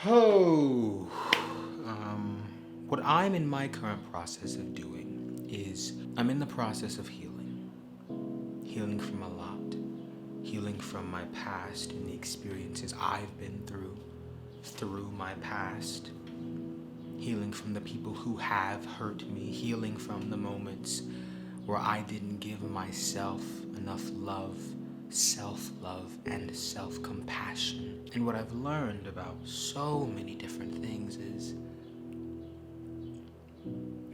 Oh, what I'm in my current process of doing is I'm in the process of healing. Healing from a lot. Healing from my past and the experiences I've been through my past. Healing from the people who have hurt me. Healing from the moments where I didn't give myself enough love, self-love, and self-compassion. And what I've learned about so many different things is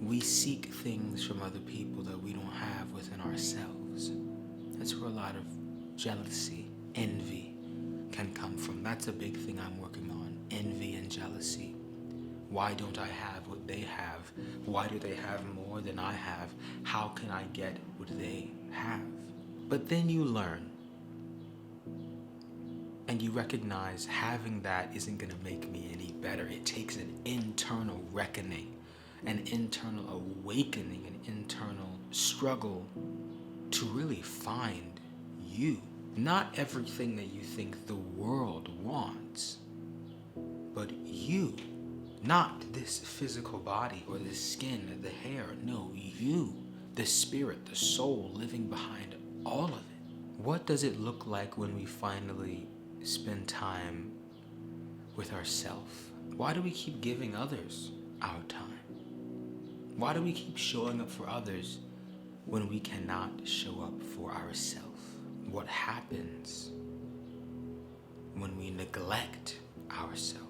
we seek things from other people that we don't have within ourselves. That's where a lot of jealousy, envy can come from. That's a big thing I'm working on, envy and jealousy. Why don't I have what they have? Why do they have more than I have? How can I get what they have? But then you learn and you recognize having that isn't going to make me any better. It takes an internal reckoning, an internal awakening, an internal struggle to really find you. Not everything that you think the world wants, but you. Not this physical body or the skin, the hair. No, you. The spirit, the soul living behind all of it. What does it look like when we finally spend time with ourselves? Why do we keep giving others our time? Why do we keep showing up for others when we cannot show up for ourselves? What happens when we neglect ourselves?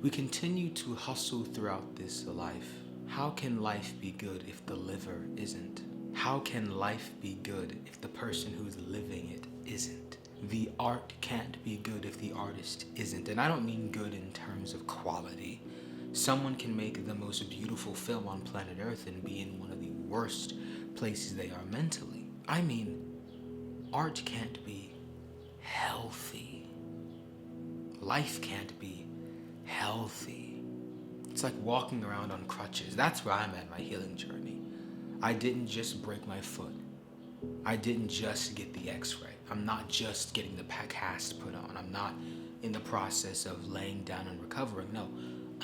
We continue to hustle throughout this life. How can life be good if the liver isn't? How can life be good if the person who's living it isn't? The art can't be good if the artist isn't. And I don't mean good in terms of quality. Someone can make the most beautiful film on planet Earth and be in one of the worst places they are mentally. I mean, art can't be healthy. Life can't be healthy. It's like walking around on crutches. That's where I'm at my healing journey. I didn't just break my foot. I didn't just get the x-ray. I'm not just getting the cast put on. I'm not in the process of laying down and recovering. No,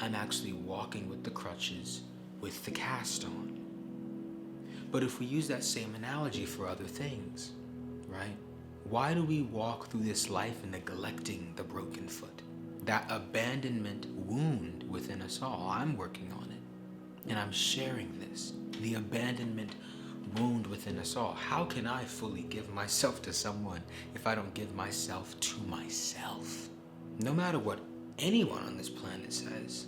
I'm actually walking with the crutches with the cast on. But if we use that same analogy for other things, right? Why do we walk through this life neglecting the broken foot? That abandonment wound within us all. I'm working on it. And I'm sharing this. The abandonment wound within us all. How can I fully give myself to someone if I don't give myself to myself? No matter what anyone on this planet says,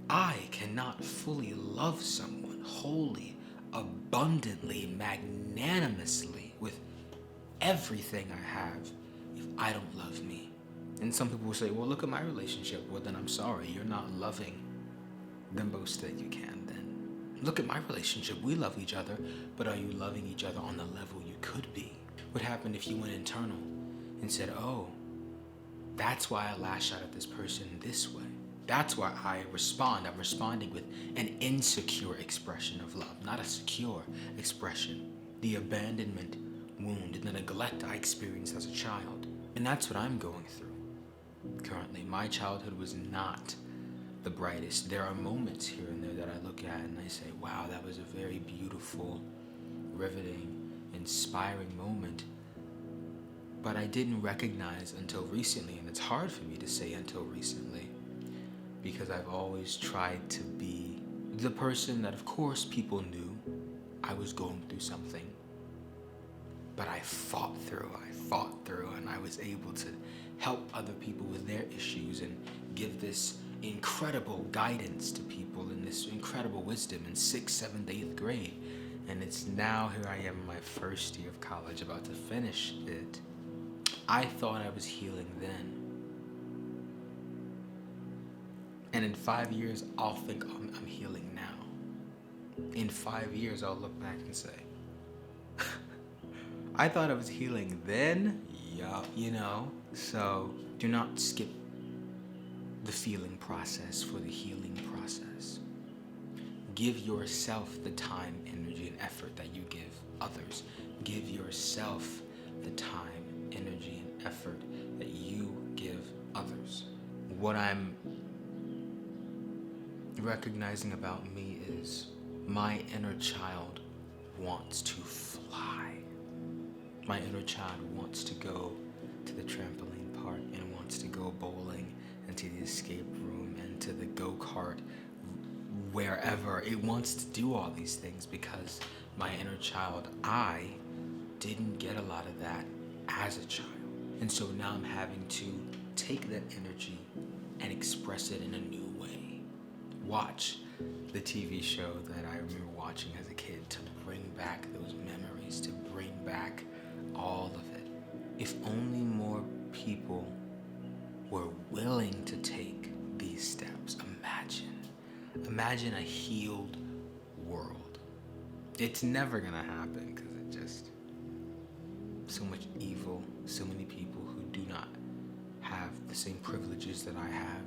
I cannot fully love someone wholly, abundantly, magnanimously, with everything I have if I don't love me. And some people will say, well, look at my relationship. Well, then I'm sorry, you're not loving the most that you can then. Look at my relationship. We love each other, but are you loving each other on the level you could be? What happened if you went internal and said, oh, that's why I lash out at this person this way. That's why I respond. I'm responding with an insecure expression of love, not a secure expression. The abandonment wound and the neglect I experienced as a child. And that's what I'm going through currently. My childhood was not the brightest. There are moments here and there that I look at and I say, wow, that was a very beautiful, riveting, inspiring moment. But I didn't recognize until recently, and it's hard for me to say until recently, because I've always tried to be the person that, of course, people knew I was going through something. But I fought through, and I was able to help other people with their issues and give this incredible guidance to people and this incredible wisdom in 6th, 7th, 8th grade. And it's now here I am in my first year of college, about to finish it. I thought I was healing then. And in 5 years, I'll think I'm healing now. In 5 years, I'll look back and say, I thought I was healing then, yeah, you know. So do not skip the feeling process for the healing process. Give yourself the time, energy, and effort that you give others. Give yourself the time, energy, and effort that you give others. what I'm recognizing about me is my inner child wants to fly. My inner child wants to go to the trampoline park and wants to go bowling and to the escape room and to the go-kart, wherever. It wants to do all these things because my inner child, I didn't get a lot of that as a child. And so now I'm having to take that energy and express it in a new way. Watch the TV show that I remember watching as a kid to bring back those memories, to bring back all of it. If only more people were willing to take these steps. Imagine a healed world. It's never gonna happen because it just, so much evil, so many people who do not have the same privileges that I have,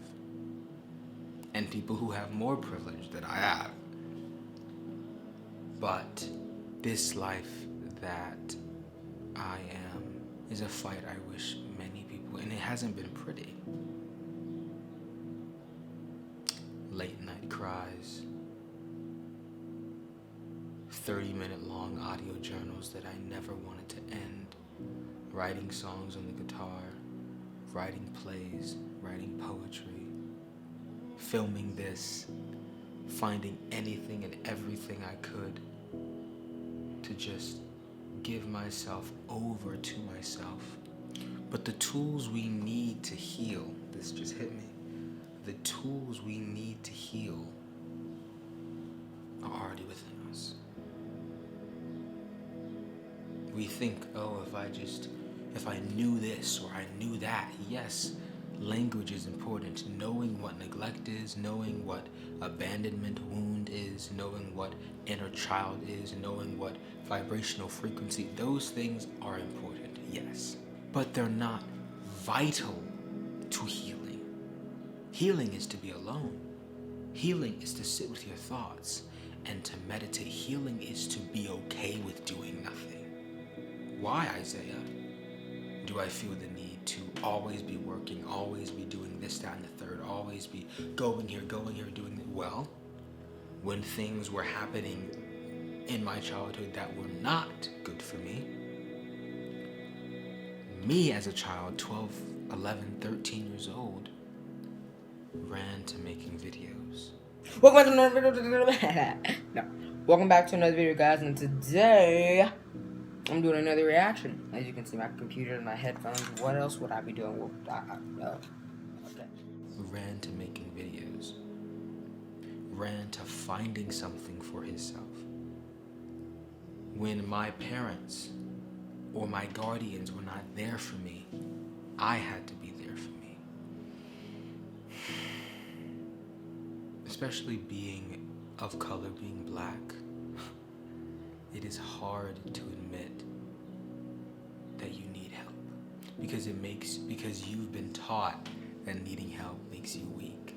and people who have more privilege than I have. But this life that I am is a fight I wish many people, and it hasn't been pretty. Late night cries, 30-minute long audio journals that I never wanted to end, writing songs on the guitar, writing plays, writing poetry, filming this, finding anything and everything I could to just give myself over to myself. But the tools we need to heal, this just hit me, the tools we need to heal are already within us. We think, oh, if I knew this or I knew that, yes, language is important. Knowing what neglect is, knowing what abandonment wound is, knowing what inner child is, knowing what vibrational frequency, those things are important, yes. But they're not vital to healing. Healing is to be alone. Healing is to sit with your thoughts and to meditate. Healing is to be okay with doing nothing. Why, Isaiah, do I feel the need to always be working, always be doing this, that, and the third, always be going here, doing it? Well, when things were happening in my childhood that were not good for me as a child, 12, 11, 13 years old, ran to making videos. Welcome back to another video, guys, and today I'm doing another reaction. As you can see, my computer and my headphones. What else would I be doing? Okay. Ran to making videos. Ran to finding something for himself. When my parents or my guardians were not there for me, I had to be there for me. Especially being of color, being black, it is hard to admit that you need help because you've been taught that needing help makes you weak.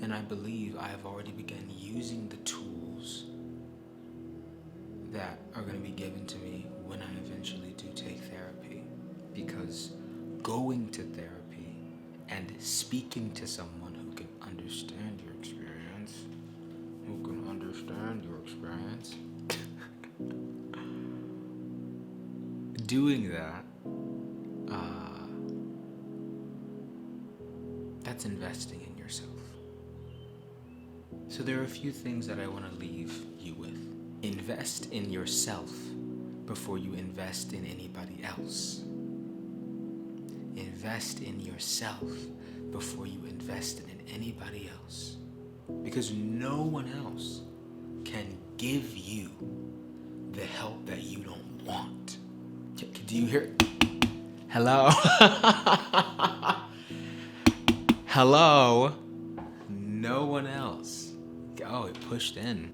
And I believe I have already begun using the tools that are going to be given to me when I eventually do take therapy, because going to therapy and speaking to someone who can understand your experience, doing that, that's investing in yourself. So there are a few things that I want to leave you with. Invest in yourself before you invest in anybody else. Invest in yourself before you invest in anybody else. Because no one else can give you the help that you don't want. Do you hear? Hello? Hello? No one else. Oh, it pushed in.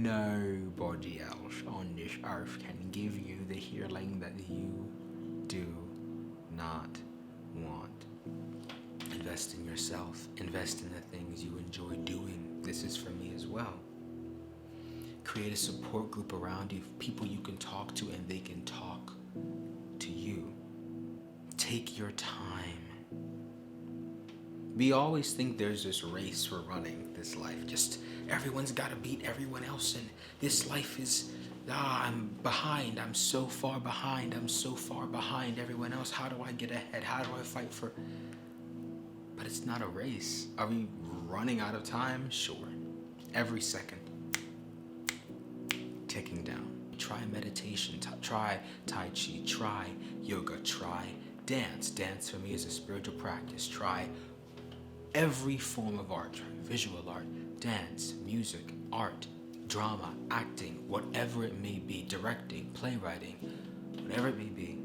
Nobody else on this earth can give you the healing that you do not want. Invest in yourself. Invest in the things you enjoy doing. This is for me as well. Create a support group around you, people you can talk to and they can talk to you. Take your time. We always think there's this race we're running, this life. Just everyone's got to beat everyone else, and this life is, I'm behind. I'm so far behind. I'm so far behind everyone else. How do I get ahead? How do I fight for? But it's not a race. Are we running out of time? Sure. Every second, ticking down. Try meditation, try Tai Chi, try yoga, try dance. Dance for me is a spiritual practice. Try every form of art, visual art, dance, music, art, drama, acting, whatever it may be, directing, playwriting, whatever it may be.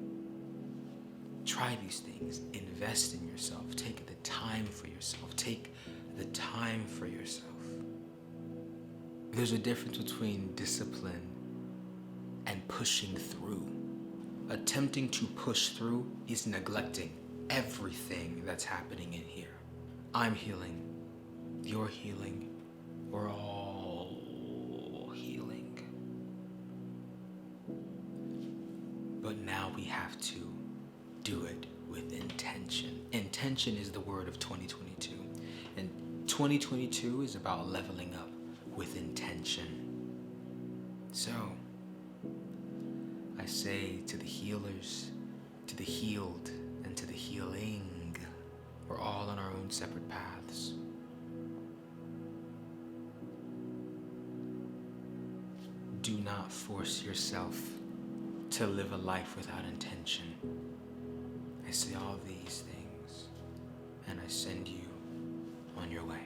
Try these things. Invest in yourself. Take the time for yourself. Take the time for yourself. There's a difference between discipline and pushing through. Attempting to push through is neglecting everything that's happening in here. I'm healing. You're healing. We're all healing. But now we have to do it with intention. Intention is the word of 2022. And 2022 is about leveling up with intention. So, I say to the healers, to the healed, and to the healing, we're all on our own separate paths. Do not force yourself to live a life without intention. I say all these things, and I send you on your way.